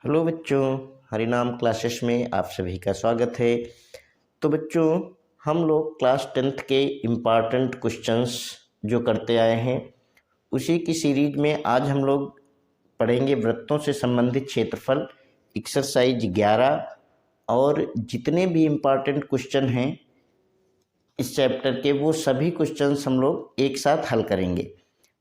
Hello बच्चों, हरिनाम classes में आप सभी का स्वागत है। तो बच्चों, हम लोग क्लास 10th के इम्पॉर्टेंट क्वेश्चंस जो करते आए हैं उसी की सीरीज में आज हम लोग पढ़ेंगे वृत्तों से संबंधित क्षेत्रफल एक्सरसाइज 11 और जितने भी इम्पॉर्टेंट क्वेश्चन हैं इस चैप्टर के वो सभी क्वेश्चंस हम लोग एक साथ हल करेंगे।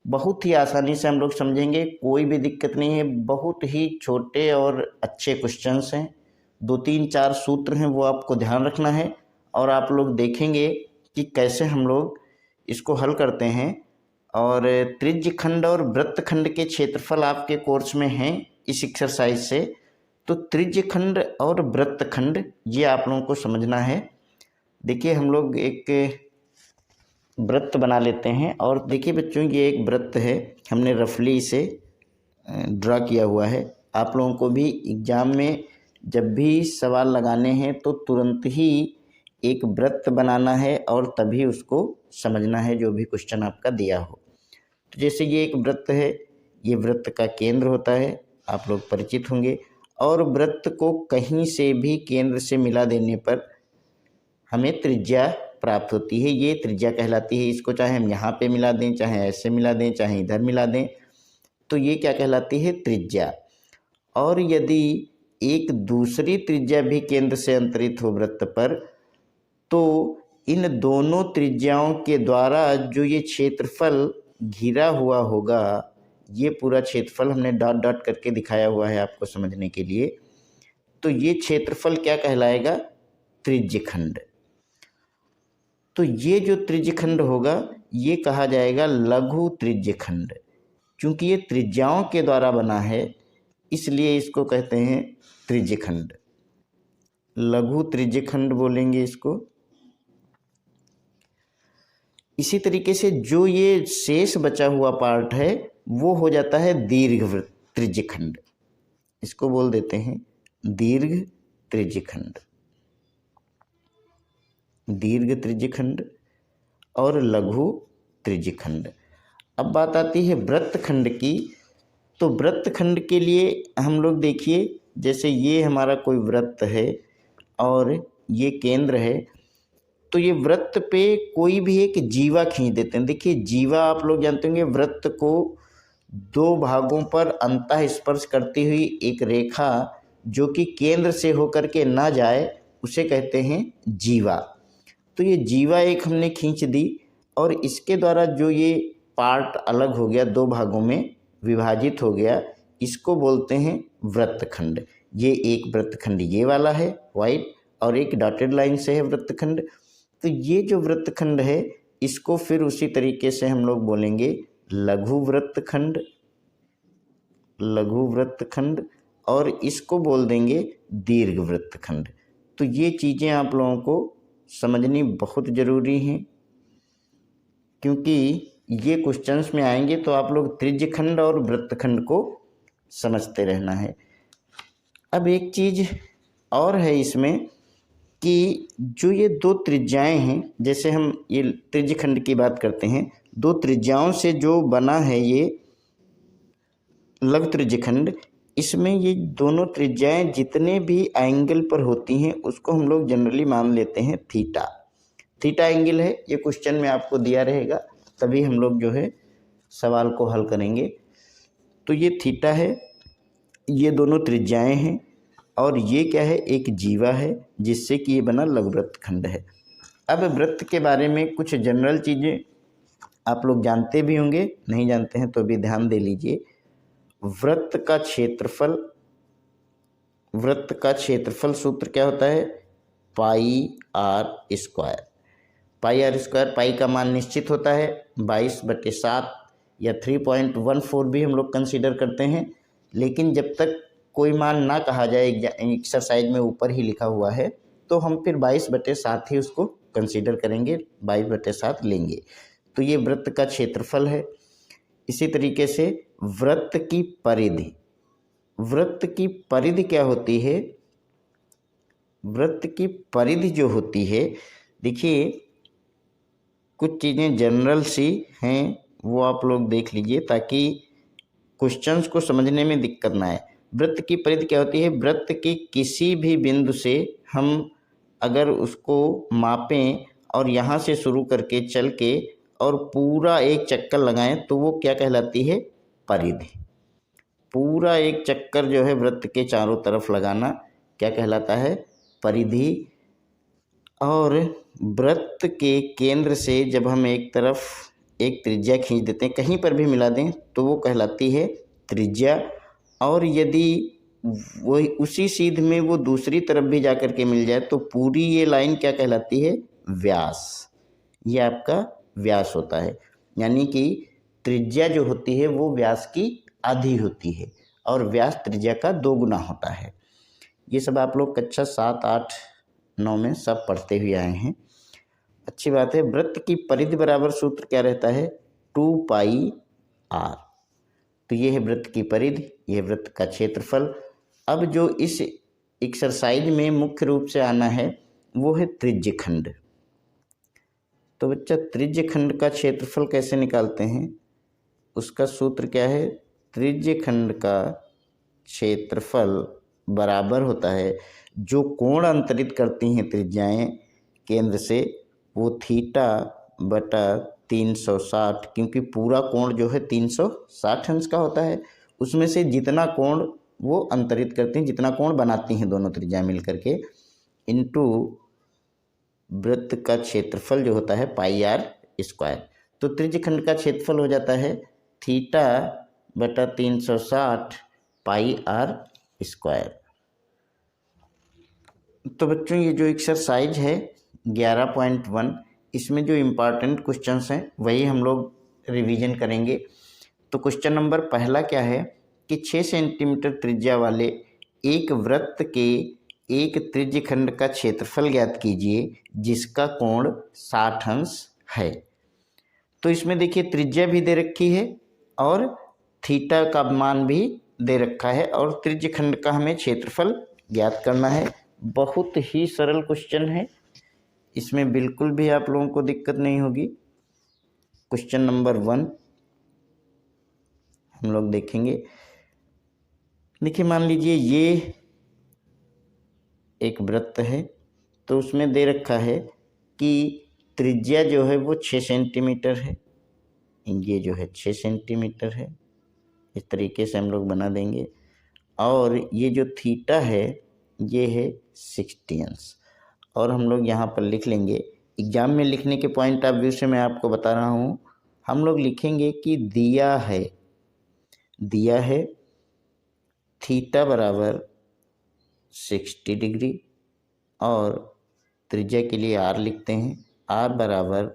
बहुत ही आसानी से हम लोग समझेंगे, कोई भी दिक्कत नहीं है। बहुत ही छोटे और अच्छे क्वेश्चंस हैं। 2 3 4 सूत्र हैं, वो आपको ध्यान रखना है और आप लोग देखेंगे कि कैसे हम लोग इसको हल करते हैं। और त्रिज्यखंड और वृत्तखंड के क्षेत्रफल आपके कोर्स में हैं इस एक्सरसाइज से। तो त्रिज्यखंड और वृत्तखंड ये आप लोगों को समझना है। देखिए, हम लोग एक वृत्त बना लेते हैं और देखिए बच्चों, ये एक वृत्त है, हमने रफली इसे ड्रा किया हुआ है। आप लोगों को भी एग्ज़ाम में जब भी सवाल लगाने हैं तो तुरंत ही एक वृत्त बनाना है और तभी उसको समझना है जो भी क्वेश्चन आपका दिया हो। तो जैसे ये एक वृत्त है, ये वृत्त का केंद्र होता है, आप लोग परिचित होंगे। और वृत्त को कहीं से भी केंद्र से मिला देने पर हमें त्रिज्या प्राप्त होती है, ये त्रिज्या कहलाती है। इसको चाहे हम यहाँ पे मिला दें, चाहे ऐसे मिला दें, चाहे इधर मिला दें, तो ये क्या कहलाती है? त्रिज्या। और यदि एक दूसरी त्रिज्या भी केंद्र से अंतरित हो वृत्त पर, तो इन दोनों त्रिज्याओं के द्वारा जो ये क्षेत्रफल घिरा हुआ होगा, ये पूरा क्षेत्रफल हमने डॉट डॉट करके दिखाया हुआ है आपको समझने के लिए। तो ये क्षेत्रफल क्या कहलाएगा? त्रिज्यखंड। तो ये जो त्रिज्यखंड होगा ये कहा जाएगा लघु त्रिज्यखंड। क्योंकि ये त्रिज्याओं के द्वारा बना है इसलिए इसको कहते हैं त्रिज्यखंड। लघु त्रिज्यखंड बोलेंगे इसको। इसी तरीके से जो ये शेष बचा हुआ पार्ट है वो हो जाता है दीर्घ त्रिज्यखंड। इसको बोल देते हैं दीर्घ त्रिज्यखंड। दीर्घ त्रिज्यखंड और लघु त्रिज्यखंड। अब बात आती है वृत्तखंड की। तो वृत्तखंड के लिए हम लोग देखिए, जैसे ये हमारा कोई वृत्त है और ये केंद्र है, तो ये वृत्त पे कोई भी एक जीवा खींच देते हैं। देखिए, जीवा आप लोग जानते होंगे, वृत्त को दो भागों पर अंतः स्पर्श करती हुई एक रेखा जो कि केंद्र से होकर के ना जाए उसे कहते हैं जीवा। तो ये जीवा एक हमने खींच दी और इसके द्वारा जो ये पार्ट अलग हो गया, दो भागों में विभाजित हो गया, इसको बोलते हैं वृत्तखंड। ये एक वृत्तखंड ये वाला है वाइट और एक डॉटेड लाइन से है वृत्तखंड। तो ये जो वृत्तखंड है इसको फिर उसी तरीके से हम लोग बोलेंगे लघु वृत्तखंड। लघु वृत्तखंड। और इसको बोल देंगे दीर्घ वृत्तखंड। तो ये चीज़ें आप लोगों को समझनी बहुत ज़रूरी हैं, क्योंकि ये क्वेश्चंस में आएंगे तो आप लोग त्रिज्यखंड और वृत्तखंड को समझते रहना है। अब एक चीज़ और है इसमें कि जो ये दो त्रिज्याएं हैं, जैसे हम ये त्रिज्यखंड की बात करते हैं, दो त्रिज्याओं से जो बना है ये लघु त्रिज्यखंड, इसमें ये दोनों त्रिज्याएं जितने भी एंगल पर होती हैं उसको हम लोग जनरली मान लेते हैं थीटा। थीटा एंगल है, ये क्वेश्चन में आपको दिया रहेगा, तभी हम लोग जो है सवाल को हल करेंगे। तो ये थीटा है, ये दोनों त्रिज्याएं हैं और ये क्या है? एक जीवा है जिससे कि ये बना लघु वृत्तखंड है। अब वृत्त के बारे में कुछ जनरल चीज़ें आप लोग जानते भी होंगे, नहीं जानते हैं तो भी ध्यान दे लीजिए। वृत्त का क्षेत्रफल सूत्र क्या होता है? Pi r square. Pi r square, pi का मान निश्चित होता है 22/7 या 3.14 भी हम लोग कंसीडर करते हैं। लेकिन जब तक कोई मान ना कहा जाए, एक्सरसाइज में ऊपर ही लिखा हुआ है, तो हम फिर 22/7 ही उसको कंसीडर करेंगे, 22/7 लेंगे। तो ये वृत्त का क्षेत्रफल है। इसी तरीके से वृत्त की परिधि। वृत्त की परिधि क्या होती है? वृत्त की परिधि जो होती है, देखिए कुछ चीज़ें जनरल सी हैं वो आप लोग देख लीजिए ताकि क्वेश्चंस को समझने में दिक्कत ना आए। वृत्त की परिधि क्या होती है? वृत्त के किसी भी बिंदु से हम अगर उसको मापें और यहाँ से शुरू करके चल के और पूरा एक चक्कर लगाएं तो वो क्या कहलाती है? परिधि। पूरा एक चक्कर जो है वृत्त के चारों तरफ लगाना क्या कहलाता है? परिधि। और वृत्त के केंद्र से जब हम एक तरफ एक त्रिज्या खींच देते हैं, कहीं पर भी मिला दें तो वो कहलाती है त्रिज्या। और यदि वही उसी सीध में वो दूसरी तरफ भी जा कर के मिल जाए तो पूरी ये लाइन क्या कहलाती है? व्यास। ये आपका व्यास होता है। यानी कि त्रिज्या जो होती है वो व्यास की आधी होती है और व्यास त्रिज्या का 2 गुना होता है। ये सब आप लोग कक्षा 7, 8, 9 में सब पढ़ते हुए आए हैं। अच्छी बात है। वृत्त की परिधि बराबर सूत्र क्या रहता है? 2πr। तो ये है वृत्त की परिधि, ये है वृत्त का क्षेत्रफल। अब जो इस एक्सरसाइज में मुख्य रूप से आना है वो है त्रिज्यखंड। तो बच्चा त्रिज्यखंड का क्षेत्रफल कैसे निकालते हैं? उसका सूत्र क्या है? त्रिज्यखंड का क्षेत्रफल बराबर होता है जो कोण अंतरित करती हैं त्रिज्याएं केंद्र से, वो θ/360, क्योंकि पूरा कोण जो है 360 अंश का होता है, उसमें से जितना कोण वो अंतरित करती हैं, जितना कोण बनाती हैं दोनों त्रिज्या मिल करके, इनटू वृत्त का क्षेत्रफल जो होता है πr²। तो त्रिज्यखंड का क्षेत्रफल हो जाता है θ/360 πr²। तो बच्चों ये जो एक्सरसाइज है 11.1, इसमें जो इम्पॉर्टेंट क्वेश्चंस हैं वही हम लोग रिवीजन करेंगे। तो क्वेश्चन नंबर पहला क्या है कि 6 सेंटीमीटर त्रिज्या वाले एक वृत्त के एक त्रिज्यखंड का क्षेत्रफल ज्ञात कीजिए जिसका कोण 60 अंश है। तो इसमें देखिए त्रिज्या भी दे रखी है और थीटा का मान भी दे रखा है और त्रिज्यखंड का हमें क्षेत्रफल ज्ञात करना है। बहुत ही सरल क्वेश्चन है, इसमें बिल्कुल भी आप लोगों को दिक्कत नहीं होगी। क्वेश्चन नंबर 1 हम लोग देखेंगे। देखिए मान लीजिए ये एक वृत्त है, तो उसमें दे रखा है कि त्रिज्या जो है वो 6 सेंटीमीटर है, ये जो है 6 सेंटीमीटर है। इस तरीके से हम लोग बना देंगे। और ये जो थीटा है ये है 60 अंश। और हम लोग यहाँ पर लिख लेंगे, एग्जाम में लिखने के पॉइंट ऑफ व्यू से मैं आपको बता रहा हूँ, हम लोग लिखेंगे कि दिया है थीटा बराबर 60 डिग्री और त्रिज्या के लिए आर लिखते हैं, आर बराबर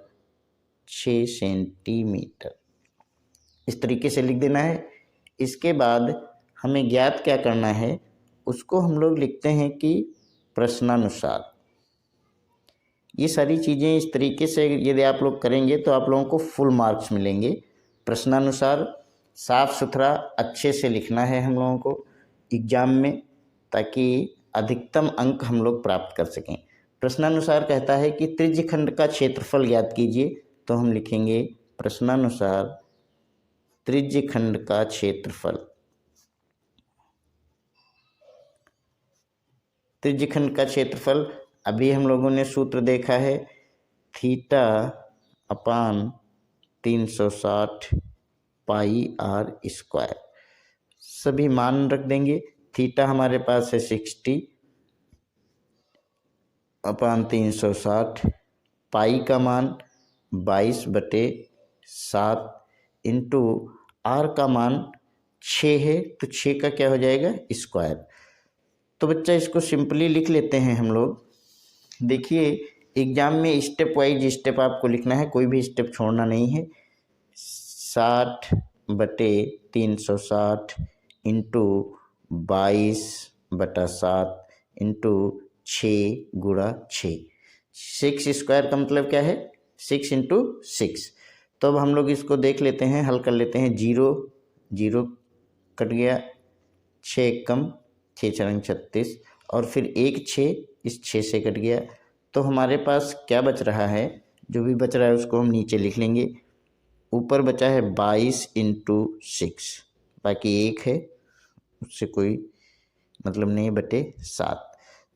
6 सेंटीमीटर। इस तरीके से लिख देना है। इसके बाद हमें ज्ञात क्या करना है, उसको हम लोग लिखते हैं कि प्रश्नानुसार। ये सारी चीज़ें इस तरीके से यदि आप लोग करेंगे तो आप लोगों को फुल मार्क्स मिलेंगे। प्रश्नानुसार साफ सुथरा अच्छे से लिखना है हम लोगों को एग्जाम में, ताकि अधिकतम अंक हम लोग प्राप्त कर सकें। प्रश्नानुसार कहता है कि त्रिज्यखंड का क्षेत्रफल ज्ञात कीजिए, तो हम लिखेंगे प्रश्नानुसार त्रिज्यखंड का क्षेत्रफल। त्रिज्यखंड का क्षेत्रफल अभी हम लोगों ने सूत्र देखा है, θ/360 πr²। सभी मान रख देंगे। थीटा हमारे पास है 60/360, पाई का मान 22/7 इंटू आर का मान 6 है, तो 6 का क्या हो जाएगा? स्क्वायर। तो बच्चा इसको सिंपली लिख लेते हैं हम लोग। देखिए एग्जाम में स्टेप वाइज स्टेप आपको लिखना है, कोई भी स्टेप छोड़ना नहीं है। 60/360 इंटू 22/7 इंटू 6 गुणा 6, 6 स्क्वायर का मतलब क्या है? 6 इंटू 6। तो अब हम लोग इसको देख लेते हैं, हल कर लेते हैं। 0 कट गया, 6 कम, 6 4 36 और फिर 1 6 इस 6 से कट गया। तो हमारे पास क्या बच रहा है? जो भी बच रहा है उसको हम नीचे लिख लेंगे। ऊपर बचा है 22 इंटू 6, बाकी 1 है उससे कोई मतलब नहीं, बटे 7।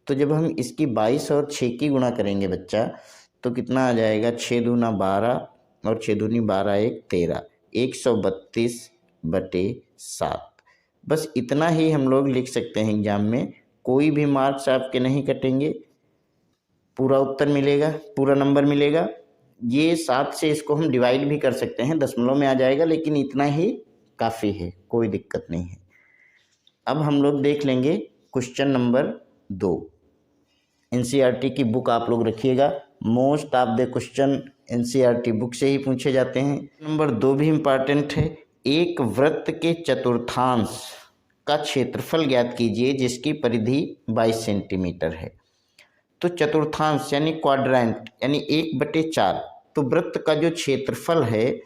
तो जब हम इसकी 22 और 6 की गुणा करेंगे बच्चा, तो कितना आ जाएगा, 6 दूना 12 और 6 दूनी 12 एक 13, 132/7। बस इतना ही हम लोग लिख सकते हैं एग्जाम में, कोई भी मार्क्स आपके नहीं कटेंगे, पूरा उत्तर मिलेगा, पूरा नंबर मिलेगा। ये 7 से इसको हम डिवाइड भी कर सकते हैं, दशमलव में आ जाएगा, लेकिन इतना ही काफ़ी है, कोई दिक्कत नहीं है। अब हम लोग देख लेंगे क्वेश्चन नंबर 2। एनसीईआरटी की बुक आप लोग रखिएगा, most of the question NCERT book से ही पूछे जाते हैं। नंबर 2 भी इम्पॉर्टेंट है। एक वृत्त के चतुर्थांश का क्षेत्रफल ज्ञात कीजिए जिसकी परिधि 22 सेंटीमीटर है। तो चतुर्थांश यानी क्वाड्रेंट यानी 1/4, तो वृत्त का जो क्षेत्रफल है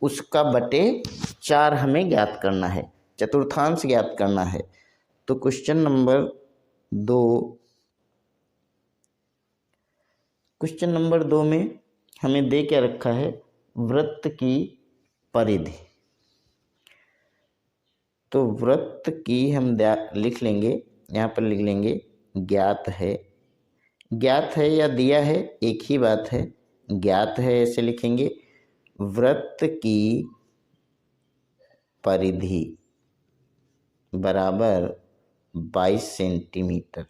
उसका बटे 4 हमें ज्ञात करना है, चतुर्थांश ज्ञात करना है। तो क्वेश्चन नंबर 2 में हमें दे क्या रखा है, वृत्त की परिधि। तो वृत्त की हम लिख लेंगे, यहाँ पर लिख लेंगे ज्ञात है, ज्ञात है या दिया है एक ही बात है, ज्ञात है ऐसे लिखेंगे, वृत्त की परिधि बराबर 22 सेंटीमीटर।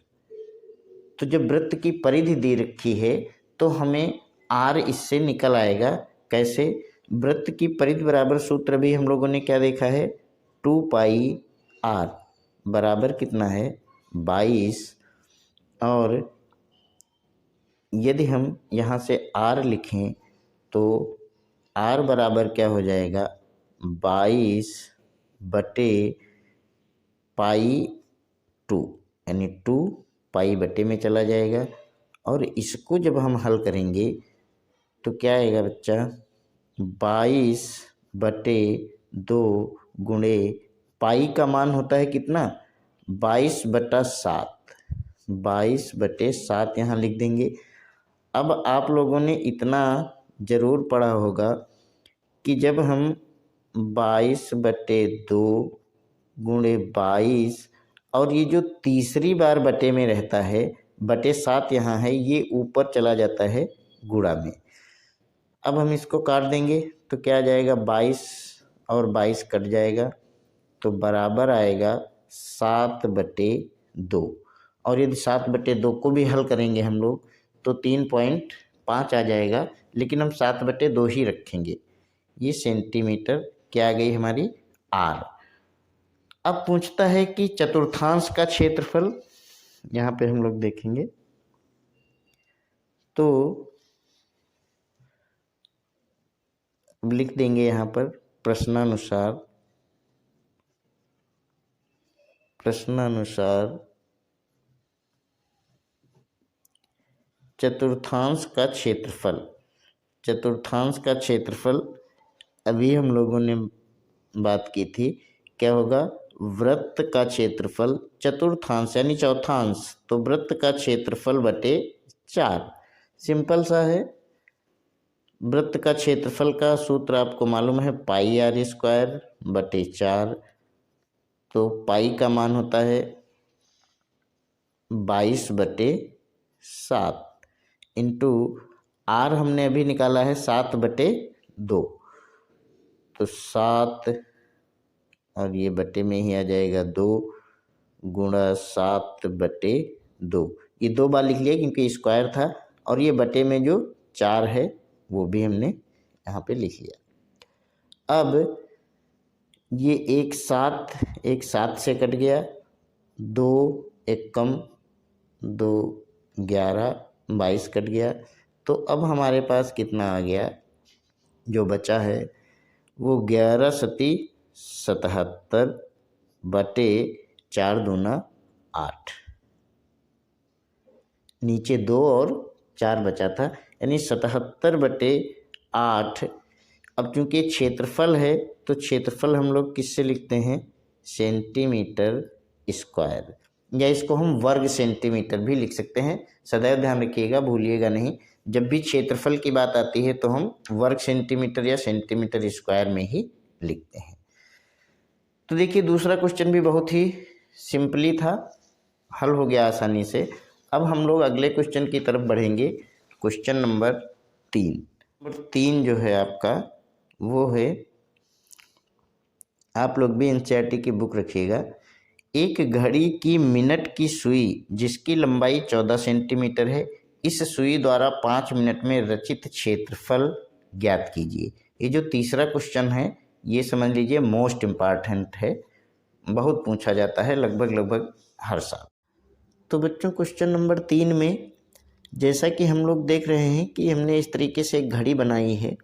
तो जब वृत्त की परिधि दे रखी है तो हमें r इससे निकल आएगा। कैसे, वृत्त की परिधि बराबर सूत्र भी हम लोगों ने क्या देखा है, 2πr बराबर कितना है, 22। और यदि हम यहाँ से r लिखें तो r बराबर क्या हो जाएगा, 22/π2 यानी 2 पाई बटे में चला जाएगा। और इसको जब हम हल करेंगे तो क्या आएगा बच्चा, 22/2 गुणे पाई का मान होता है कितना, 22/7, 22/7 यहाँ लिख देंगे। अब आप लोगों ने इतना ज़रूर पढ़ा होगा कि जब हम 22/2 गुणे 22 और ये जो तीसरी बार बटे में रहता है, बटे 7 यहाँ है, ये ऊपर चला जाता है गुणा में। अब हम इसको काट देंगे तो क्या आ जाएगा, 22 और 22 कट जाएगा तो बराबर आएगा 7/2। और यदि 7/2 को भी हल करेंगे हम लोग तो 3.5 आ जाएगा, लेकिन हम 7/2 ही रखेंगे। ये सेंटीमीटर क्या आ गई हमारी, r। अब पूछता है कि चतुर्थांश का क्षेत्रफल, यहाँ पे हम लोग देखेंगे तो लिख देंगे यहाँ पर प्रश्नानुसार चतुर्थांश का क्षेत्रफल अभी हम लोगों ने बात की थी, क्या होगा, वृत्त का क्षेत्रफल चतुर्थांश यानी चौथांश, तो वृत्त का क्षेत्रफल बटे 4। सिंपल सा है। वृत्त का क्षेत्रफल का सूत्र आपको मालूम है, πr²/4। तो पाई का मान होता है 22/7 इंटू r हमने अभी निकाला है 7/2, तो 7 और ये बटे में ही आ जाएगा 2 गुणा 7/2। ये 2 बार लिख लिया क्योंकि स्क्वायर था, और ये बटे में जो 4 है वो भी हमने यहाँ पे लिख लिया। अब ये एक 7 से कट गया, 2 एक कम, 2 11, 22 कट गया। तो अब हमारे पास कितना आ गया, जो बचा है वो 11 सती 77/4 दूना 8, नीचे 2 और 4 बचा था, यानी 77/8। अब चूंकि क्षेत्रफल है तो क्षेत्रफल हम लोग किससे लिखते हैं, सेंटीमीटर स्क्वायर, या इसको हम वर्ग सेंटीमीटर भी लिख सकते हैं। सदैव ध्यान रखिएगा, भूलिएगा नहीं, जब भी क्षेत्रफल की बात आती है तो हम वर्ग सेंटीमीटर या सेंटीमीटर स्क्वायर में ही लिखते हैं। तो देखिए दूसरा क्वेश्चन भी बहुत ही सिंपली था, हल हो गया आसानी से। अब हम लोग अगले क्वेश्चन की तरफ बढ़ेंगे। क्वेश्चन नंबर 3 जो है आपका वो है, आप लोग भी एनसीईआरटी की बुक रखिएगा। एक घड़ी की मिनट की सुई जिसकी लंबाई 14 सेंटीमीटर है, इस सुई द्वारा 5 मिनट में रचित क्षेत्रफल ज्ञात कीजिए। ये जो तीसरा क्वेश्चन है ये समझ लीजिए मोस्ट इम्पॉर्टेंट है, बहुत पूछा जाता है लगभग हर साल। तो बच्चों क्वेश्चन नंबर 3 में जैसा कि हम लोग देख रहे हैं कि हमने इस तरीके से एक घड़ी बनाई है,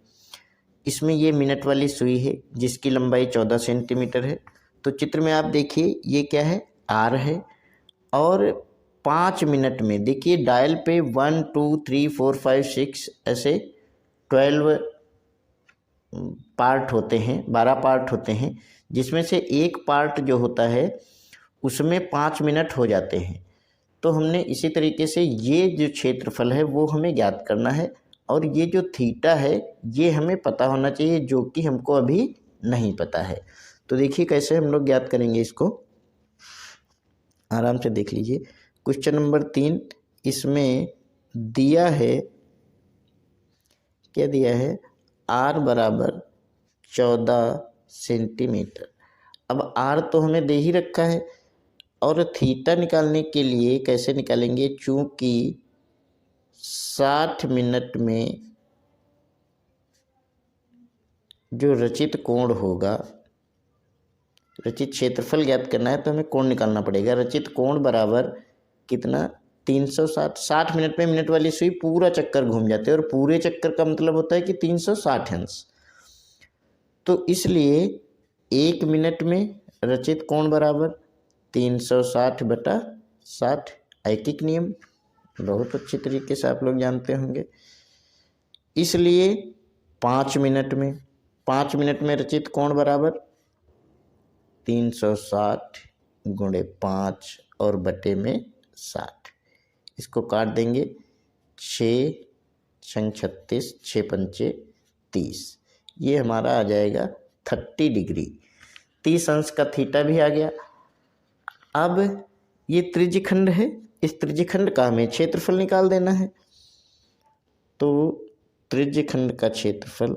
इसमें ये मिनट वाली सुई है जिसकी लंबाई 14 सेंटीमीटर है। तो चित्र में आप देखिए ये क्या है, आर है, और 5 मिनट में देखिए डायल पे 1 2 3 4 5 6 ऐसे 12 पार्ट होते हैं, 12 पार्ट होते हैं, जिसमें से एक पार्ट जो होता है उसमें 5 मिनट हो जाते हैं। तो हमने इसी तरीके से ये जो क्षेत्रफल है वो हमें ज्ञात करना है, और ये जो थीटा है ये हमें पता होना चाहिए, जो कि हमको अभी नहीं पता है। तो देखिए कैसे हम लोग ज्ञात करेंगे इसको, आराम से देख लीजिए। क्वेश्चन नंबर 3 इसमें दिया है, क्या दिया है, आर बराबर 14 सेंटीमीटर। अब आर तो हमें दे ही रखा है, और थीटा निकालने के लिए कैसे निकालेंगे, चूँकि 60 मिनट में जो रचित कोण होगा, रचित क्षेत्रफल ज्ञात करना है तो हमें कोण निकालना पड़ेगा। रचित कोण बराबर कितना, 360। 60 मिनट में मिनट वाली सुई पूरा चक्कर घूम जाते हैं, और पूरे चक्कर का मतलब होता है कि 360 अंश। तो इसलिए 1 मिनट में रचित कोण बराबर 360/60, ऐकिक नियम बहुत अच्छी तरीके से आप लोग जानते होंगे। इसलिए 5 मिनट में रचित कोण बराबर 360 × 5 और बटे में 60। इसको काट देंगे, 6 × 36, 6 पंचे 30, ये हमारा आ जाएगा 30 डिग्री। 30 अंश का थीटा भी आ गया। अब ये त्रिज्यखंड है, इस त्रिज्यखंड का हमें क्षेत्रफल निकाल देना है। तो त्रिज्यखंड का क्षेत्रफल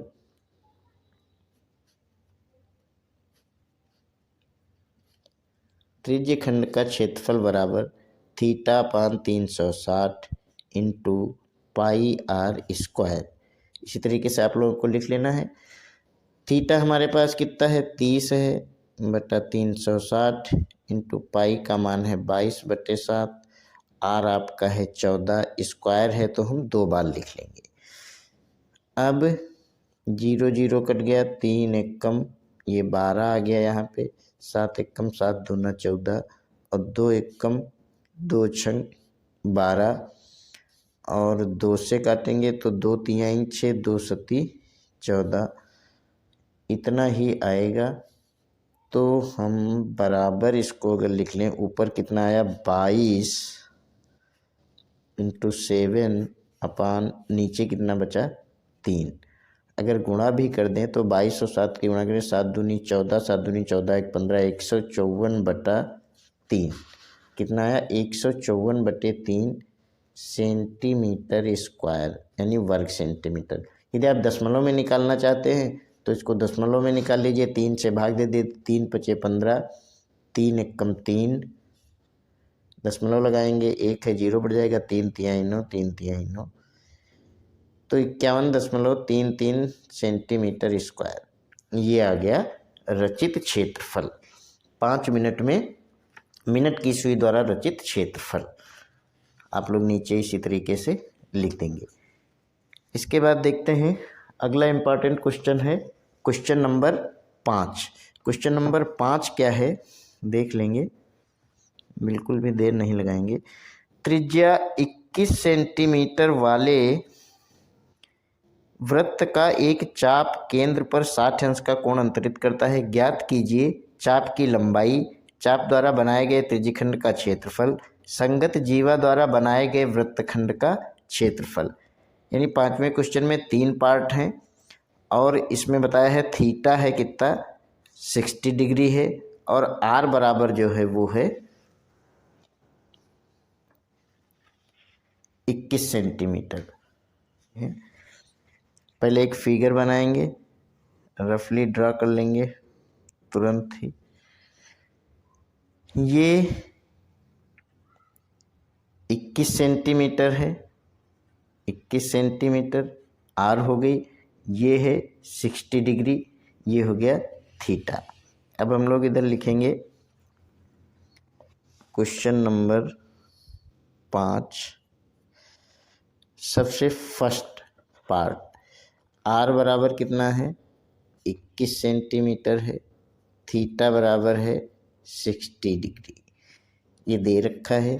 बराबर θ/360 इंटू πr²। इसी तरीके से आप लोगों को लिख लेना है। थीटा हमारे पास कितना है, 30 है बटा 360 इंटू पाई का मान है 22/7, आर आपका है 14, स्क्वायर है तो हम 2 बार लिख लेंगे। अब 0 0 कट गया, 3 एकम ये 12 आ गया, यहाँ पे 7 एकम 7 दूना 14, और 2 एकम 2 छंग 12, और 2 से काटेंगे तो 2 तिहाई 6, 2 सती 14, इतना ही आएगा। तो हम बराबर इसको अगर लिख लें, ऊपर कितना आया 22 × 7 अपान नीचे कितना बचा 3। अगर गुणा भी कर दें तो 22 और 7 की गुणा करें, 7 दूनी 14, 7 दूनी 14 1 15, 154/3 कितना आया 154/3 सेंटीमीटर स्क्वायर, यानी वर्ग सेंटीमीटर। यदि आप दशमलव में निकालना चाहते हैं तो इसको दशमलव में निकाल लीजिए, 3 से भाग दे दे, 3 × 5 = 15, 3 एकम 3, दशमलव लगाएंगे, 1 है 0 बढ़ जाएगा, 3 तिहाई 9, 3 तिहाई 9, तो 51.33 सेंटीमीटर स्क्वायर। ये आ गया रचित क्षेत्रफल, 5 मिनट में मिनट की सुई द्वारा रचित क्षेत्रफल। आप लोग नीचे इसी तरीके से लिख देंगे। इसके बाद देखते हैं अगला इम्पॉर्टेंट क्वेश्चन है, क्वेश्चन नंबर 5। क्वेश्चन नंबर 5 क्या है देख लेंगे, बिल्कुल भी देर नहीं लगाएंगे। त्रिज्या 21 सेंटीमीटर वाले वृत्त का एक चाप केंद्र पर 60 अंश का कोण अंतरित करता है। ज्ञात कीजिए चाप की लंबाई, चाप द्वारा बनाए गए त्रिज्यखंड का क्षेत्रफल, संगत जीवा द्वारा बनाए गए वृत्तखंड का क्षेत्रफल। यानी 5वें क्वेश्चन में 3 पार्ट हैं, और इसमें बताया है थीटा है कितना 60 डिग्री है, और आर बराबर जो है वो है 21 सेंटीमीटर। पहले एक फिगर बनाएंगे, रफली ड्रा कर लेंगे तुरंत ही। ये 21 सेंटीमीटर है, 21 सेंटीमीटर आर हो गई, ये है 60 डिग्री, ये हो गया थीटा। अब हम लोग इधर लिखेंगे क्वेश्चन नंबर 5, सबसे फर्स्ट पार्ट, आर बराबर कितना है 21 सेंटीमीटर है, थीटा बराबर है 60 डिग्री, ये दे रखा है।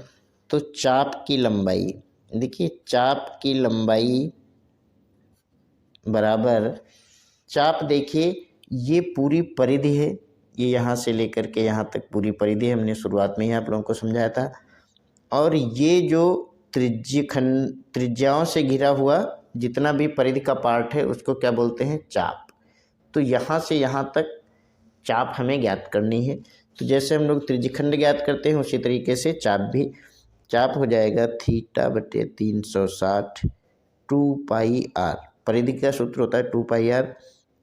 तो चाप की लंबाई, देखिए चाप की लंबाई बराबर, चाप देखिए ये पूरी परिधि है, ये यहाँ से लेकर के यहाँ तक पूरी परिधि है, हमने शुरुआत में ही आप लोगों को समझाया था। और ये जो त्रिज्याओं से घिरा हुआ जितना भी परिधि का पार्ट है उसको क्या बोलते हैं, चाप। तो यहाँ से यहाँ तक चाप हमें ज्ञात करनी है। तो जैसे हम लोग त्रिज्यखंड ज्ञात करते हैं उसी तरीके से चाप भी, चाप हो जाएगा थीटा बटे 360 2 पाई आर। परिधि का सूत्र होता है 2 पाई आर,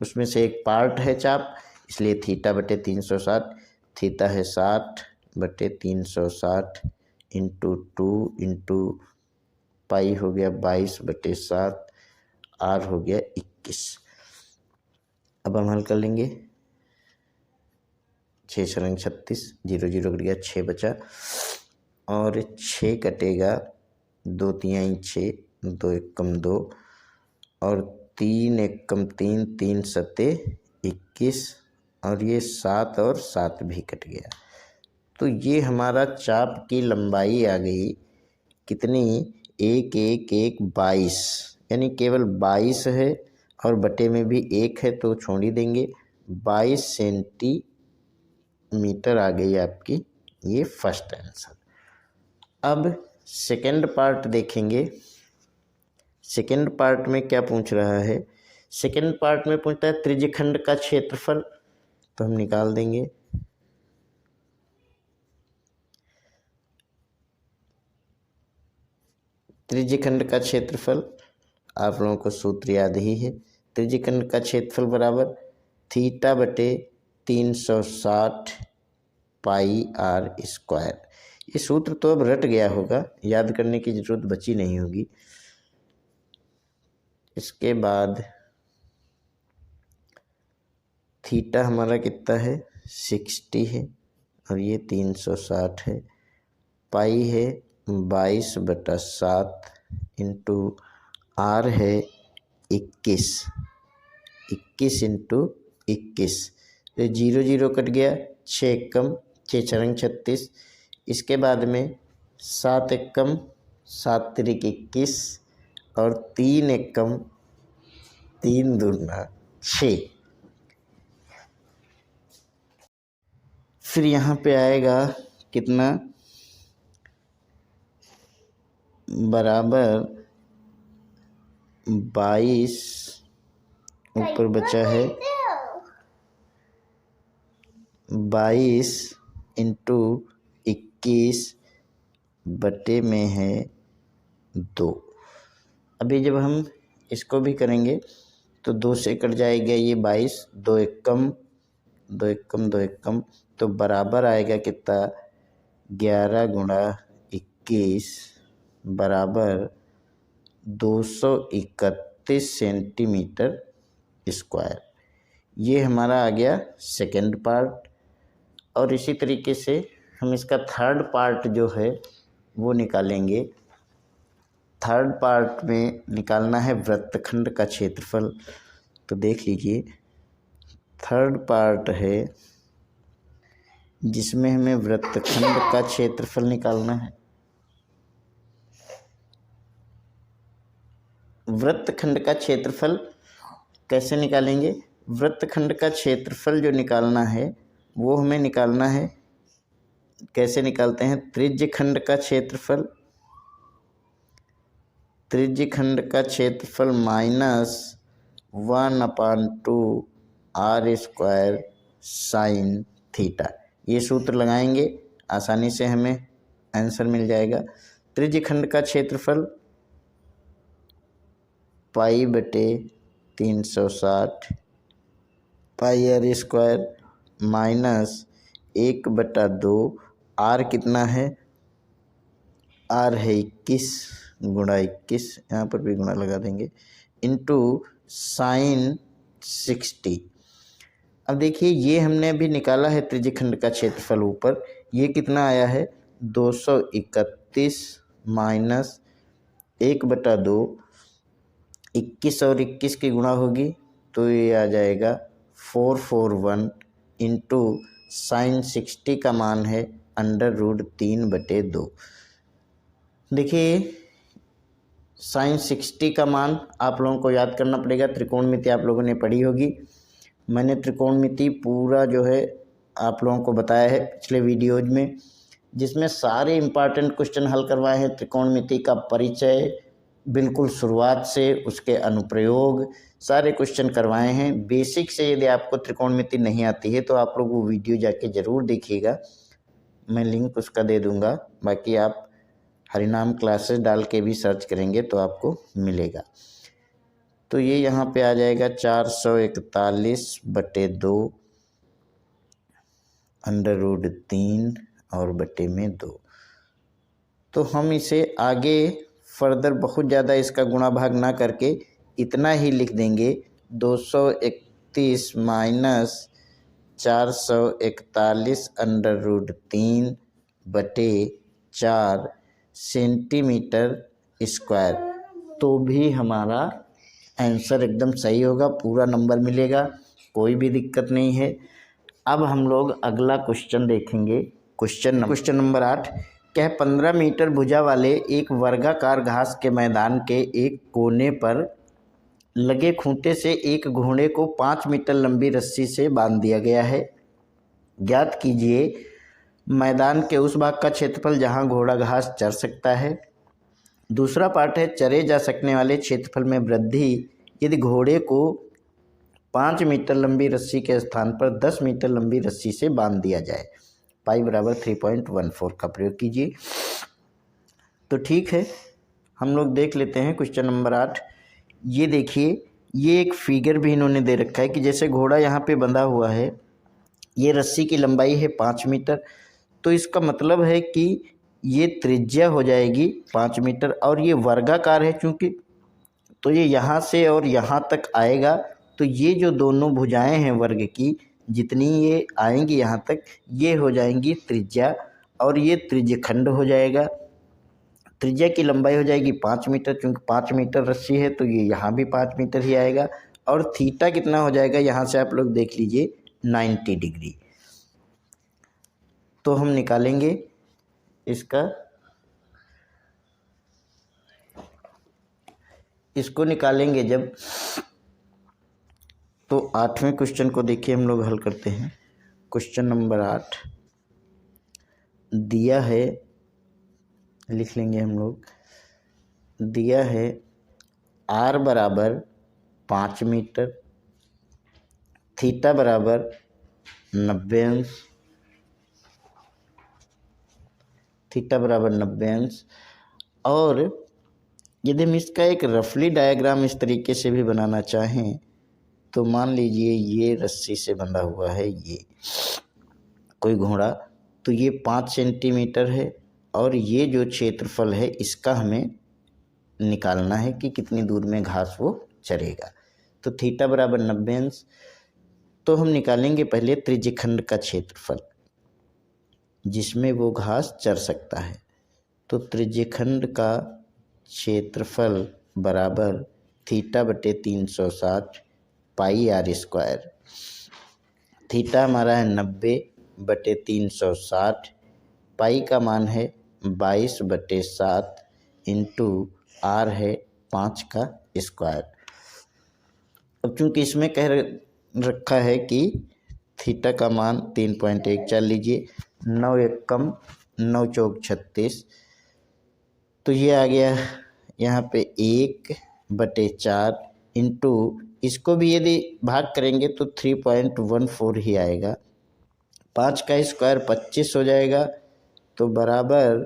उसमें से एक पार्ट है चाप, इसलिए थीटा बटे 360, थीटा है 60 बटे 360 इंटू 2 इंटू पाई हो गया 22 बटे 7, आर हो गया 21। अब हम हल कर लेंगे, 6 सरंग 36, 0 0 कट गया, 6 बचा, और 6 कटेगा, 2 तिहाई 6, 2 एकम 2, और 3 एकम 3, 3 सते 21, और ये 7 और 7 भी कट गया। तो ये हमारा चाप की लंबाई आ गई कितनी, 1 1 1 22, यानी केवल 22 है और बटे में भी 1 है तो छोड़ ही देंगे, 22 सेंटीमीटर आ गई आपकी, ये फर्स्ट आंसर। अब सेकंड पार्ट देखेंगे, सेकंड पार्ट में क्या पूछ रहा है, सेकंड पार्ट में पूछता है त्रिज्यखंड का क्षेत्रफल, तो हम निकाल देंगे। त्रिज्यखंड का क्षेत्रफल आप लोगों को सूत्र याद ही है, त्रिज्यखंड का क्षेत्रफल बराबर थीटा बटे 360 पाई आर स्क्वायर। ये सूत्र तो अब रट गया होगा, याद करने की जरूरत बची नहीं होगी। इसके बाद थीटा हमारा कितना है 60 है, और ये 360 है, पाई है 22 बटा 7 इंटू आर है 21, 21 इंटू 21, तो 0 0 कट गया, 6 एकम 6 छरंग 36, इसके बाद में 7 एकम 7 तिरिक 21, और 3 एकम 3 दूना 6। फिर यहाँ पे आएगा कितना, बराबर 22, ऊपर बचा है 22 इंटू 21 बटे में है 2। अभी जब हम इसको भी करेंगे तो 2 से कट जाएगा ये 22, 2 एकम 2 एकम 2 एकम, तो बराबर आएगा कितना 11 गुणा 21 बराबर 231 सेंटीमीटर स्क्वायर। ये हमारा आ गया सेकंड पार्ट। और इसी तरीके से हम इसका थर्ड पार्ट जो है वो निकालेंगे। थर्ड पार्ट में निकालना है वृत्तखंड का क्षेत्रफल। तो देख लीजिए, थर्ड पार्ट है जिसमें हमें वृत्तखंड का क्षेत्रफल निकालना है। वृत्तखंड का क्षेत्रफल कैसे निकालेंगे, वृत्तखंड का क्षेत्रफल जो निकालना है वो हमें निकालना है, कैसे निकालते हैं, त्रिज्यखंड का क्षेत्रफल, त्रिज्यखंड का क्षेत्रफल minus 1/2 are square sine theta. ये सूत्र लगाएंगे, आसानी से हमें आंसर मिल जाएगा। त्रिज्यखंड का क्षेत्रफल पाई बटे 360 पाई आर स्क्वायर माइनस 1/2 आर कितना है, आर है 21 गुणा 21, यहाँ पर भी गुणा लगा देंगे, इंटू साइन 60। अब देखिए ये हमने अभी निकाला है त्रिज्यखंड का क्षेत्रफल ऊपर, ये कितना आया है 231 माइनस 1/2, 21 और 21 की गुणा होगी तो ये आ जाएगा 441 इंटू साइन 60 का मान है √3/2। देखिए साइन 60 का मान आप लोगों को याद करना पड़ेगा। त्रिकोणमिति आप लोगों ने पढ़ी होगी, मैंने त्रिकोणमिति पूरा जो है आप लोगों को बताया है पिछले वीडियोज में, जिसमें सारे इम्पॉर्टेंट क्वेश्चन हल करवाए हैं। त्रिकोणमिति का परिचय बिल्कुल शुरुआत से उसके अनुप्रयोग सारे क्वेश्चन करवाए हैं। बेसिक से यदि आपको त्रिकोणमिति नहीं आती है तो आप लोग वो वीडियो जाके ज़रूर देखिएगा, मैं लिंक उसका दे दूँगा। बाकी आप हरिनाम क्लासेस डाल के भी सर्च करेंगे तो आपको मिलेगा। तो ये यहाँ पे आ जाएगा 441/2 √3 और बटे में 2। तो हम इसे आगे फर्दर बहुत ज़्यादा इसका गुणा भाग ना करके इतना ही लिख देंगे, 231 माइनस 441 √3 बटे 4 सेंटीमीटर स्क्वायर, तो भी हमारा आंसर एकदम सही होगा, पूरा नंबर मिलेगा, कोई भी दिक्कत नहीं है। अब हम लोग अगला क्वेश्चन देखेंगे। क्वेश्चन नंबर 8, क्या 15 मीटर भुजा वाले एक वर्गाकार घास के मैदान के एक कोने पर लगे खूंटे से एक घोड़े को 5 मीटर लंबी रस्सी से बांध दिया गया है। ज्ञात कीजिए मैदान के उस भाग का क्षेत्रफल जहां घोड़ा घास चर सकता है। दूसरा पार्ट है चरे जा सकने वाले क्षेत्रफल में वृद्धि यदि घोड़े को 5 मीटर लंबी रस्सी के स्थान पर 10 मीटर लंबी रस्सी से बांध दिया जाए। पाई बराबर 3.14 का प्रयोग कीजिए। तो ठीक है, हम लोग देख लेते हैं क्वेश्चन नंबर 8। ये देखिए, ये एक फिगर भी इन्होंने दे रखा है कि जैसे घोड़ा यहाँ पे बंधा हुआ है, ये रस्सी की लंबाई है 5 मीटर, तो इसका मतलब है कि ये त्रिज्या हो जाएगी 5 मीटर और ये वर्गाकार है चूँकि, तो ये यहाँ से और यहाँ तक आएगा, तो ये जो दोनों भुजाएं हैं वर्ग की जितनी ये आएंगी यहाँ तक, ये हो जाएंगी त्रिज्या और ये त्रिज्यखंड हो जाएगा। त्रिज्या की लंबाई हो जाएगी 5 मीटर, चूँकि 5 मीटर रस्सी है तो ये यहाँ भी 5 मीटर ही आएगा। और थीटा कितना हो जाएगा यहाँ से आप लोग देख लीजिए 90 डिग्री। तो हम निकालेंगे इसको निकालेंगे जब, तो 8वें क्वेश्चन को देखिए हम लोग हल करते हैं। क्वेश्चन नंबर 8 दिया है, लिख लेंगे हम लोग, दिया है r बराबर 5 मीटर, थीटा बराबर 90 अंश, और यदि हम इसका एक रफली डायग्राम इस तरीके से भी बनाना चाहें तो मान लीजिए ये रस्सी से बंधा हुआ है ये कोई घोड़ा, तो ये 5 सेंटीमीटर है और ये जो क्षेत्रफल है इसका हमें निकालना है कि कितनी दूर में घास वो चरेगा। तो थीटा बराबर 90 अंश। तो हम निकालेंगे पहले त्रिज्यखंड का क्षेत्रफल जिसमें वो घास चर सकता है। तो त्रिज्यखंड का क्षेत्रफल बराबर थीटा बटे 360 पाई आर स्क्वायर। थीटा हमारा है 90 बटे 360, पाई का मान है 22/7 इंटू आर है 5 का स्क्वायर। अब चूँकि इसमें कह रखा है कि थीटा का मान 3.1 चल लीजिए, 9 1 कम 9 चौक 36, तो ये आ गया यहाँ पे 1/4 इंटू, इसको भी यदि भाग करेंगे तो 3.14 ही आएगा। 5 का स्क्वायर 25 हो जाएगा। तो बराबर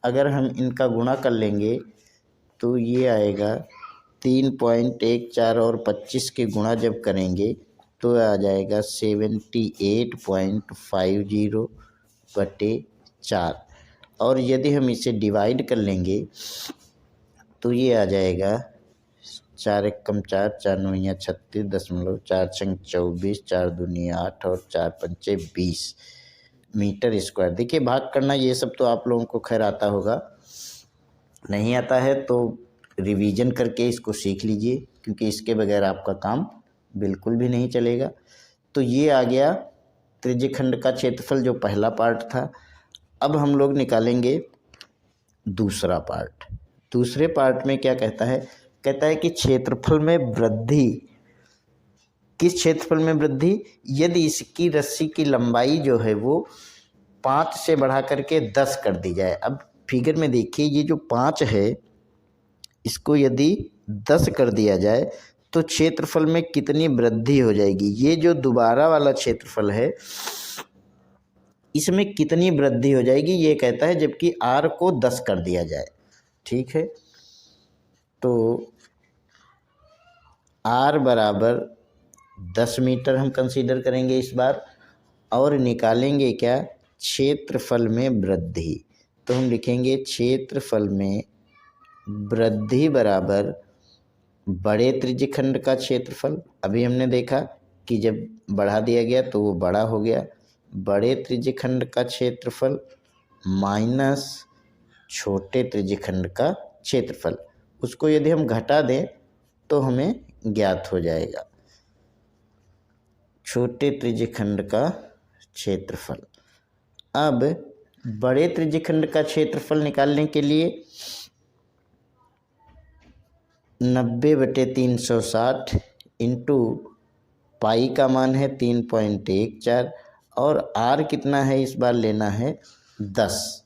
अगर हम इनका गुणा कर लेंगे तो ये आएगा 3.14 और 25 के गुणा जब करेंगे तो आ जाएगा 78.50/4। और यदि हम इसे डिवाइड कर लेंगे तो ये आ जाएगा 4 एकम 4, 4 नौइयाँ 36.4 4 दूनी 8 और 4 पंचे 20 मीटर स्क्वायर। देखिए भाग करना ये सब तो आप लोगों को खैर आता होगा, नहीं आता है तो रिवीजन करके इसको सीख लीजिए, क्योंकि इसके बगैर आपका काम बिल्कुल भी नहीं चलेगा। तो ये आ गया त्रिज्यखंड का क्षेत्रफल जो पहला पार्ट था। अब हम लोग निकालेंगे दूसरा पार्ट। दूसरे पार्ट में क्या कहता है, कहता है कि क्षेत्रफल में वृद्धि। किस क्षेत्रफल में वृद्धि? यदि इसकी रस्सी की लंबाई जो है वो 5 से बढ़ा करके 10 कर दी जाए। अब फिगर में देखिए, ये जो 5 है इसको यदि 10 कर दिया जाए तो क्षेत्रफल में कितनी वृद्धि हो जाएगी। ये जो दोबारा वाला क्षेत्रफल है इसमें कितनी वृद्धि हो जाएगी ये कहता है, जबकि r को 10 कर दिया जाए। ठीक है, तो r बराबर 10 मीटर हम कंसीडर करेंगे इस बार, और निकालेंगे क्या, क्षेत्रफल में वृद्धि। तो हम लिखेंगे क्षेत्रफल में वृद्धि बराबर बड़े त्रिज्यखंड का क्षेत्रफल। अभी हमने देखा कि जब बढ़ा दिया गया तो वो बड़ा हो गया। बड़े त्रिज्यखंड का क्षेत्रफल माइनस छोटे त्रिज्यखंड का क्षेत्रफल, उसको यदि हम घटा दें तो हमें ज्ञात हो जाएगा छोटे त्रिज्यखंड का क्षेत्रफल। अब बड़े त्रिज्यखंड का क्षेत्रफल निकालने के लिए 90/360 इंटू पाई का मान है 3.14 और r कितना है इस बार लेना है 10।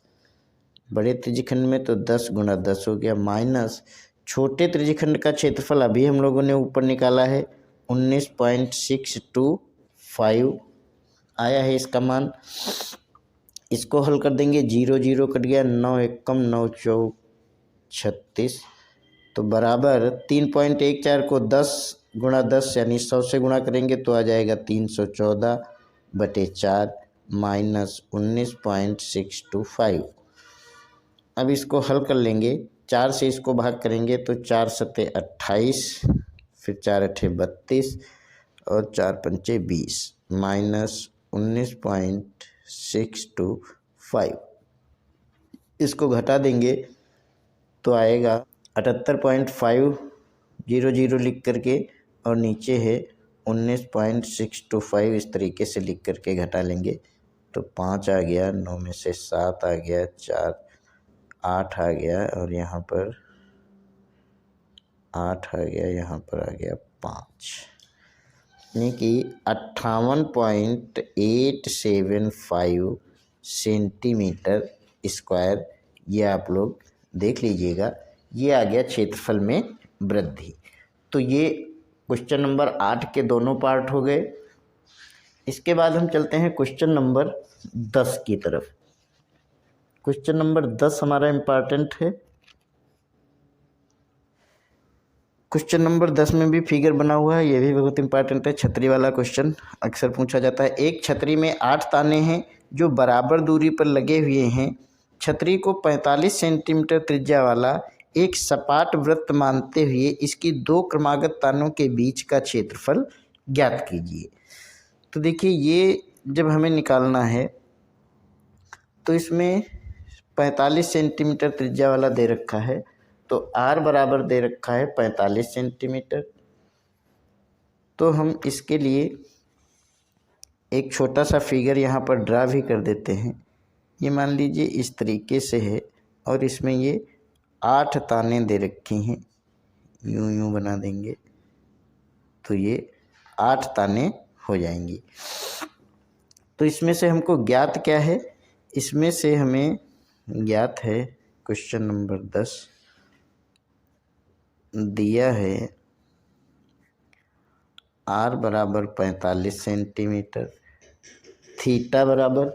बड़े त्रिज्यखंड में तो 10 गुणा 10 हो गया, माइनस छोटे त्रिज्यखंड का क्षेत्रफल अभी हम लोगों ने ऊपर निकाला है 19.625 आया है इसका मान। इसको हल कर देंगे, 0 0 कट गया, 9 एकम 9 चौक 36, तो बराबर 3.14 को 10 गुणा 10 यानी 100 से गुणा करेंगे तो आ जाएगा 314/4 माइनस 19.625। अब इसको हल कर लेंगे, 4 से इसको भाग करेंगे तो 4 सत्ते 28, फिर 4 अठे 32 और 4 पंचे 20 माइनस 19.625। इसको घटा देंगे तो आएगा 78.500 लिख करके, और नीचे है 19.625। इस तरीके से लिख करके घटा लेंगे तो 5 आ गया, 9 में से 7 आ गया, 4 8 आ गया, और यहाँ पर 8 आ गया, यहाँ पर आ गया 5, यानी कि 58.875 सेंटीमीटर स्क्वायर। ये आप लोग देख लीजिएगा, ये आ गया क्षेत्रफल में वृद्धि। तो ये क्वेश्चन नंबर 8 के दोनों पार्ट हो गए। इसके बाद हम चलते हैं क्वेश्चन नंबर 10 की तरफ। क्वेश्चन नंबर 10 हमारा इम्पॉर्टेंट है। क्वेश्चन नंबर 10 में भी फिगर बना हुआ है, ये भी बहुत इंपॉर्टेंट है। छतरी वाला क्वेश्चन अक्सर पूछा जाता है। एक छतरी में 8 ताने हैं जो बराबर दूरी पर लगे हुए हैं। छतरी को 45 सेंटीमीटर त्रिज्या वाला एक सपाट वृत्त मानते हुए इसकी 2 क्रमागत तानों के बीच का क्षेत्रफल ज्ञात कीजिए। तो देखिए, ये जब हमें निकालना है तो इसमें 45 सेंटीमीटर त्रिज्या वाला दे रखा है, तो r बराबर दे रखा है 45 सेंटीमीटर। तो हम इसके लिए एक छोटा सा फिगर यहाँ पर ड्रा भी कर देते हैं। ये मान लीजिए इस तरीके से है, और इसमें ये 8 ताने दे रखी हैं, यूं यूं बना देंगे तो ये 8 ताने हो जाएंगी। तो इसमें से हमको ज्ञात क्या है, इसमें से हमें ज्ञात है, क्वेश्चन नंबर 10 दिया है r बराबर 45 सेंटीमीटर, थीटा बराबर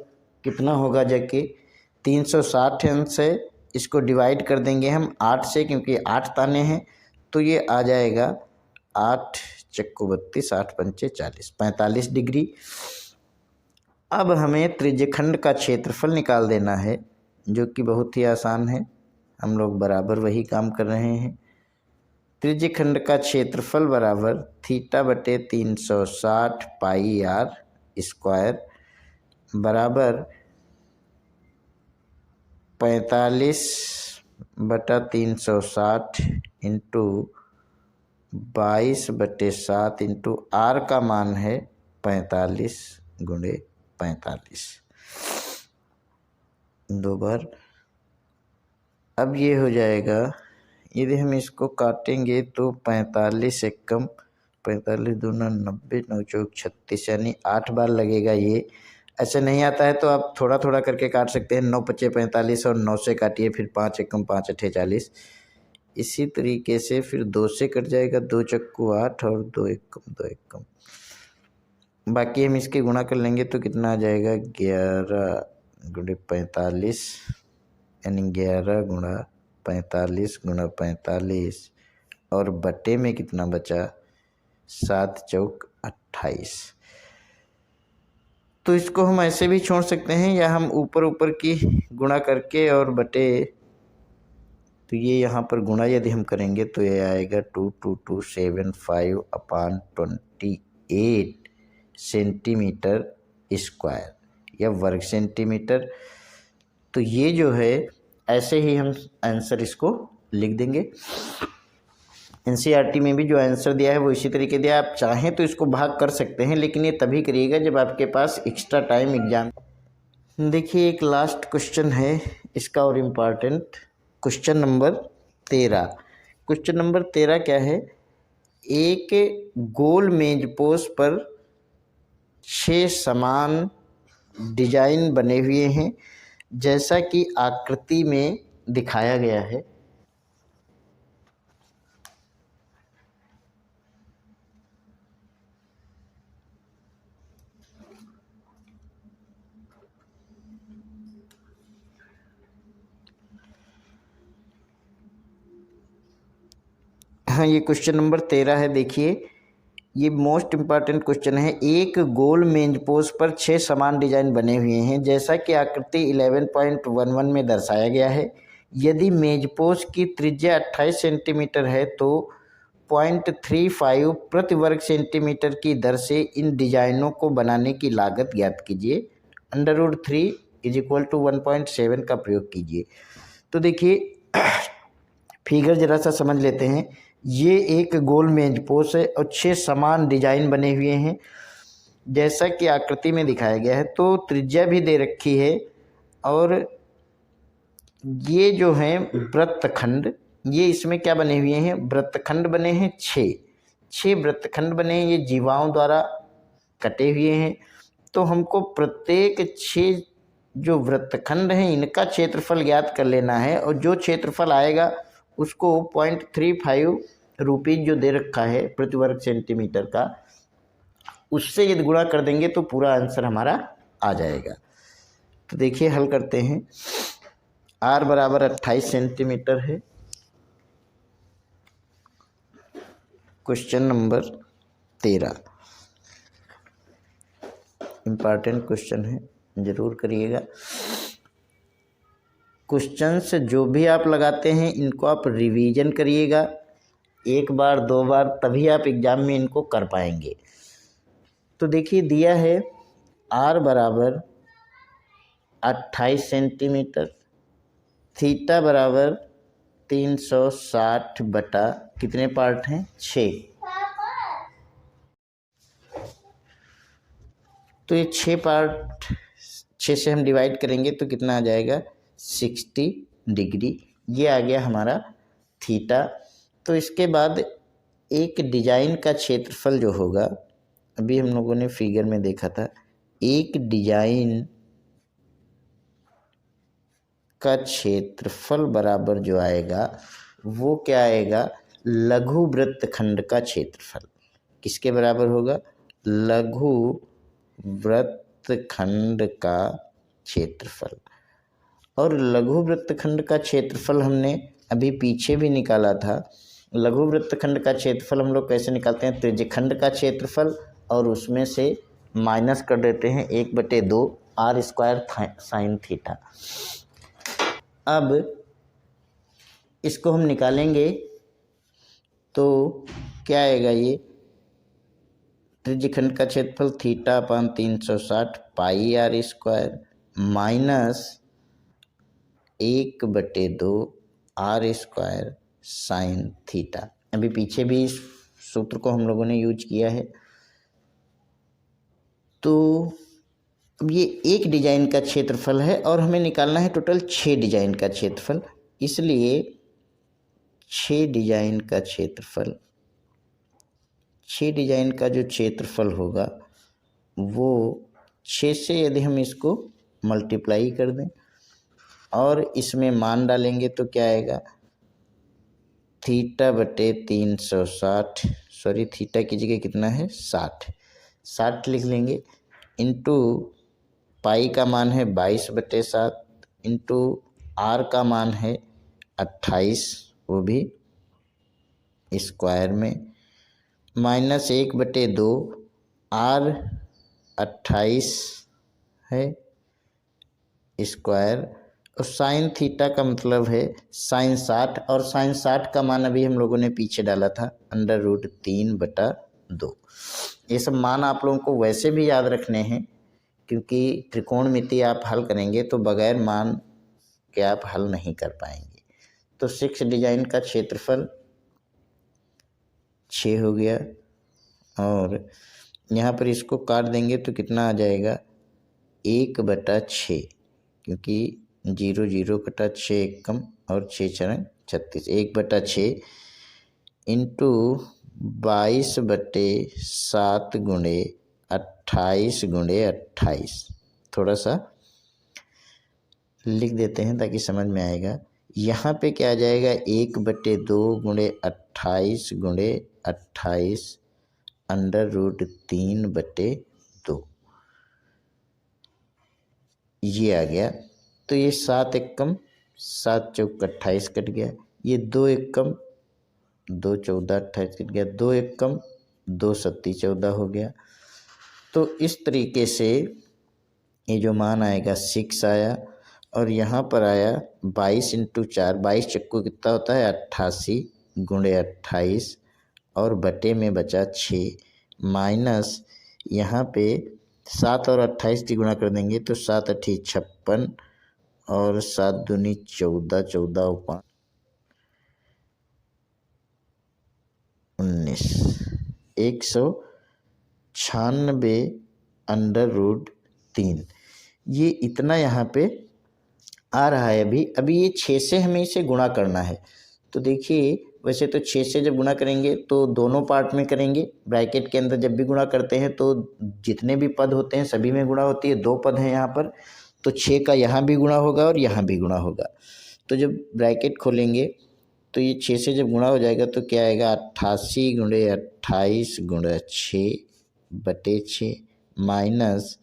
कितना होगा जाके 360 अंश है, इसको डिवाइड कर देंगे हम 8 से, क्योंकि 8 ताने हैं, तो ये आ जाएगा 8 चक्कू 32, 8 पंचे 40, 45 डिग्री। अब हमें त्रिज्यखंड का क्षेत्रफल निकाल देना है, जो कि बहुत ही आसान है, हम लोग बराबर वही काम कर रहे हैं। त्रिज्यखंड का क्षेत्रफल बराबर थीटा बटे 360 पाई आर स्क्वायर बराबर 45 बटा 360 इंटू 22/7 इंटू आर का मान है 45 गुणे 45, 2 बार। अब ये हो जाएगा, यदि हम इसको काटेंगे तो 45 एकम 45 दूना 90, 9 चौक 36, यानी 8 बार लगेगा। ये ऐसे नहीं आता है तो आप थोड़ा थोड़ा करके काट सकते हैं। 9 पचे 45 और 9 से काटिए, फिर 5 एकम 5 अठे 40। इसी तरीके से फिर 2 से कट जाएगा, 2 चक्कू 8 और 2 एकम 2 एकम। बाकी हम इसके गुणा कर लेंगे तो कितना आ जाएगा, 11 गुणे 45, यानी 11 गुणा 45 गुणा 45, और बटे में कितना बचा, 7 चौक 28। तो इसको हम ऐसे भी छोड़ सकते हैं, या हम ऊपर ऊपर की गुणा करके और बटे, तो ये यहाँ पर गुणा यदि हम करेंगे तो ये आएगा 22275 अपान 28 सेंटीमीटर स्क्वायर या वर्ग सेंटीमीटर। तो ये जो है ऐसे ही हम आंसर इसको लिख देंगे। एनसीईआरटी में भी जो आंसर दिया है वो इसी तरीके दिया है। आप चाहें तो इसको भाग कर सकते हैं, लेकिन ये तभी करिएगा जब आपके पास एक्स्ट्रा टाइम एग्जाम। देखिए एक लास्ट क्वेश्चन है इसका और important, question number 13। Question number 13 क्या है, एक गोल मेजपोश पर 6 समान डिजाइन बने हुए हैं, जैसा कि आकृति में दिखाया गया है। हाँ, ये क्वेश्चन नंबर 13 है। देखिए ये मोस्ट इम्पॉर्टेंट क्वेश्चन है। एक गोल मेजपोश पर 6 समान डिजाइन बने हुए हैं, जैसा कि आकृति 11.11 में दर्शाया गया है। यदि मेजपोश की त्रिज्या 28 सेंटीमीटर है तो 0.35 प्रति वर्ग सेंटीमीटर की दर से इन डिजाइनों को बनाने की लागत ज्ञात कीजिए। √3 = 1.7 का प्रयोग कीजिए। तो देखिए फिगर जरा सा समझ लेते हैं। ये एक गोल मेजपोश है और 6 समान डिजाइन बने हुए हैं, जैसा कि आकृति में दिखाया गया है। तो त्रिज्या भी दे रखी है, और ये जो हैं वृत्तखंड, ये इसमें क्या बने हुए हैं, वृत्तखंड बने हैं 6 वृत्तखंड बने हैं। ये जीवाओं द्वारा कटे हुए हैं। तो हमको प्रत्येक 6 जो वृत्तखंड हैं इनका क्षेत्रफल ज्ञात कर लेना है, और जो क्षेत्रफल आएगा उसको 0.35 रुपीज़ जो दे रखा है प्रति वर्ग सेंटीमीटर का, उससे यदि गुणा कर देंगे तो पूरा आंसर हमारा आ जाएगा। तो देखिए हल करते हैं। आर बराबर 28 सेंटीमीटर है। क्वेश्चन नंबर 13 इम्पॉर्टेंट क्वेश्चन है, ज़रूर करिएगा। क्वेश्चंस जो भी आप लगाते हैं इनको आप रिवीजन करिएगा 1 बार 2 बार, तभी आप एग्ज़ाम में इनको कर पाएंगे। तो देखिए दिया है आर बराबर 28 सेंटीमीटर, थीटा बराबर 360 बटा कितने पार्ट हैं, 6। तो ये 6 पार्ट 6 से हम डिवाइड करेंगे तो कितना आ जाएगा, 60 डिग्री। ये आ गया हमारा थीटा। तो इसके बाद एक डिजाइन का क्षेत्रफल जो होगा, अभी हम लोगों ने फिगर में देखा था, एक डिजाइन का क्षेत्रफल बराबर जो आएगा वो क्या आएगा, लघु वृत्तखंड का क्षेत्रफल। किसके बराबर होगा, लघु वृत्तखंड वृत्तखंड का क्षेत्रफल। और लघु वृत्तखंड का क्षेत्रफल हमने अभी पीछे भी निकाला था। लघु वृत्तखंड का क्षेत्रफल हम लोग कैसे निकालते हैं, त्रिज्यखंड का क्षेत्रफल और उसमें से माइनस कर देते हैं 1/2 आर स्क्वायर साइन थीटा। अब इसको हम निकालेंगे तो क्या आएगा, ये त्रिज्यखंड का क्षेत्रफल θ/360 pi r square minus 1/2 are square sine theta. अभी पीछे भी इस सूत्र को हम लोगों ने यूज किया है। तो अब ये एक डिजाइन का क्षेत्रफल है और हमें निकालना है टोटल 6 डिजाइन का क्षेत्रफल, इसलिए 6 डिजाइन का क्षेत्रफल, 6 डिजाइन का जो क्षेत्रफल होगा वो 6 से यदि हम इसको मल्टीप्लाई कर दें और इसमें मान डालेंगे तो क्या आएगा, θ/360, सॉरी थीटा की जगह कितना है 60 लिख लेंगे, इंटू पाई का मान है 22/7, इंटू आर का मान है 28, वो भी स्क्वायर में, माइनस 1/2 आर 28 है स्क्वायर, और साइन थीटा का मतलब है साइन 60, और साइन 60 का मान अभी हम लोगों ने पीछे डाला था √3/2। ये सब मान आप लोगों को वैसे भी याद रखने हैं, क्योंकि त्रिकोणमिति आप हल करेंगे तो बगैर मान के आप हल नहीं कर पाएंगे। तो 6 डिजाइन का क्षेत्रफल 6 हो गया, और यहाँ पर इसको काट देंगे तो कितना आ जाएगा 1/6, क्योंकि 0 0 कटा 6 1 कम और 6 4 36, 1/6 इंटू 22/7 गुणे 28 गुणे 28, थोड़ा सा लिख देते हैं ताकि समझ में आएगा। यहाँ पे क्या आ जाएगा 1/2 गुणे 28 गुणे 28 √3/2, ये आ गया। तो ये 7 1 कम 7 चौक 28 कट गया, ये 2 1 कम 2 14 28 कट गया, 2 1 कम 2 7 14 हो गया। तो इस तरीके से ये जो मान आएगा 6 आया, और यहाँ पर आया 22 × 4, 22 चक्कू कितना होता है 88 गुणे 28, और बटे में बचा 6, माइनस यहाँ पे 7 और 28 की गुणा कर देंगे तो 7 8 56 और 7 दूनी 14, 14 और 5 19, 196 √3, ये इतना यहाँ पे आ रहा है। अभी ये 6 से हमें इसे गुणा करना है। तो देखिए, वैसे तो 6 से जब गुणा करेंगे तो दोनों पार्ट में करेंगे, ब्रैकेट के अंदर जब भी गुणा करते हैं तो जितने भी पद होते हैं सभी में गुणा होती है। 2 पद हैं यहाँ पर, तो 6 का यहाँ भी गुणा होगा और यहाँ भी गुणा होगा। तो जब ब्रैकेट खोलेंगे तो ये 6 से जब गुणा हो जाएगा तो क्या आएगा 88 गुणे 28 गुणे 6/6, माइनस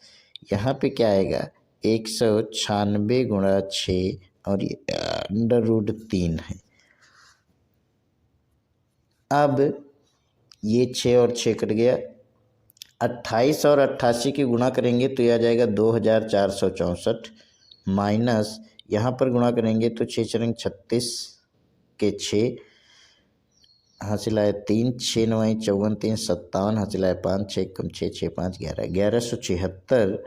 यहाँ पे क्या आएगा 196 गुणा 6, और ये √3 है। अब ये 6 और 6 कट गया, 28 और 88 की गुणा करेंगे तो यह आ जाएगा 2464, माइनस यहाँ पर गुणा करेंगे तो 6 4 36 के 6 हासिल आए 3, 6 9 54, 3 57 हासिल आए 5, 6 कम 6 6 5 11, 1176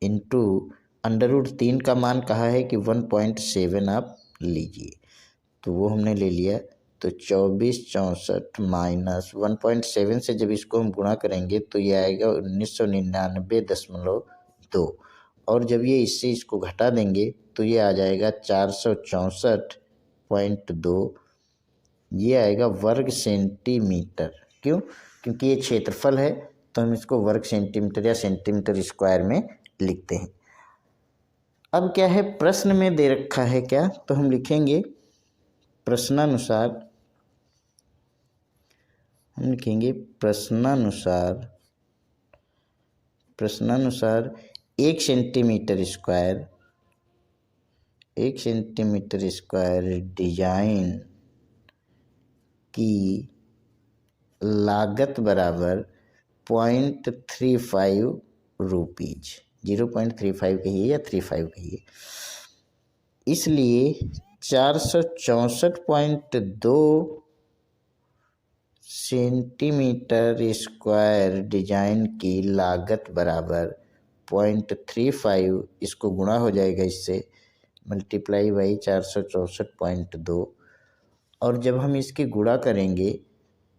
इंटू √3 का मान कहा है कि 1.7 आप लीजिए, तो वो हमने ले लिया। तो 2464 माइनस 1.7 से जब इसको हम गुणा करेंगे तो ये आएगा 1999.2, और जब ये इससे इसको घटा देंगे तो ये आ जाएगा 464.2, ये आएगा वर्ग सेंटीमीटर। क्यों? क्योंकि ये क्षेत्रफल है तो हम इसको वर्ग सेंटीमीटर या सेंटीमीटर स्क्वायर में लिखते हैं। अब क्या है, प्रश्न में दे रखा है क्या, तो हम लिखेंगे प्रश्नानुसार, हम लिखेंगे प्रश्नानुसार प्रश्नानुसार 1 सेंटीमीटर स्क्वायर डिजाइन की लागत बराबर 0.35 रुपीज, 0.35 कहिए या 35 कहिए। इसलिए 464.2 सेंटीमीटर स्क्वायर डिजाइन की लागत बराबर 0.35, इसको गुणा हो जाएगा इससे, मल्टीप्लाई बाई 464.2, और जब हम इसकी गुणा करेंगे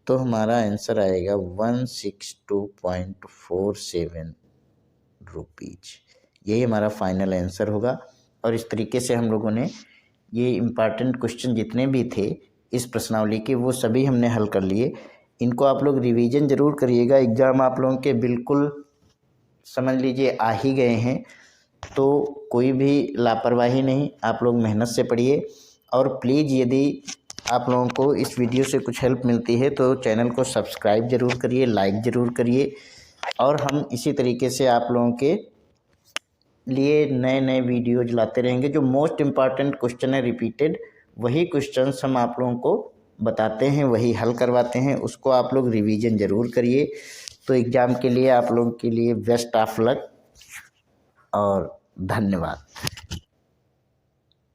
तो हमारा आंसर आएगा 162.47 रुपीज। यही हमारा फाइनल आंसर होगा। और इस तरीके से हम लोगों ने ये इम्पॉर्टेंट क्वेश्चन जितने भी थे इस प्रश्नावली के वो सभी हमने हल कर लिए। इनको आप लोग रिवीजन ज़रूर करिएगा, एग्ज़ाम आप लोगों के बिल्कुल समझ लीजिए आ ही गए हैं, तो कोई भी लापरवाही नहीं, आप लोग मेहनत से पढ़िए। और प्लीज़ यदि आप लोगों को इस वीडियो से कुछ हेल्प मिलती है तो चैनल को सब्सक्राइब ज़रूर करिए, लाइक ज़रूर करिए, और हम इसी तरीके से आप लोगों के लिए नए नए वीडियोज लाते रहेंगे। जो मोस्ट इम्पॉर्टेंट क्वेश्चन है रिपीटेड, वही क्वेश्चंस हम आप लोगों को बताते हैं, वही हल करवाते हैं, उसको आप लोग रिवीजन ज़रूर करिए। तो एग्ज़ाम के लिए आप लोगों के लिए बेस्ट ऑफ लक और धन्यवाद।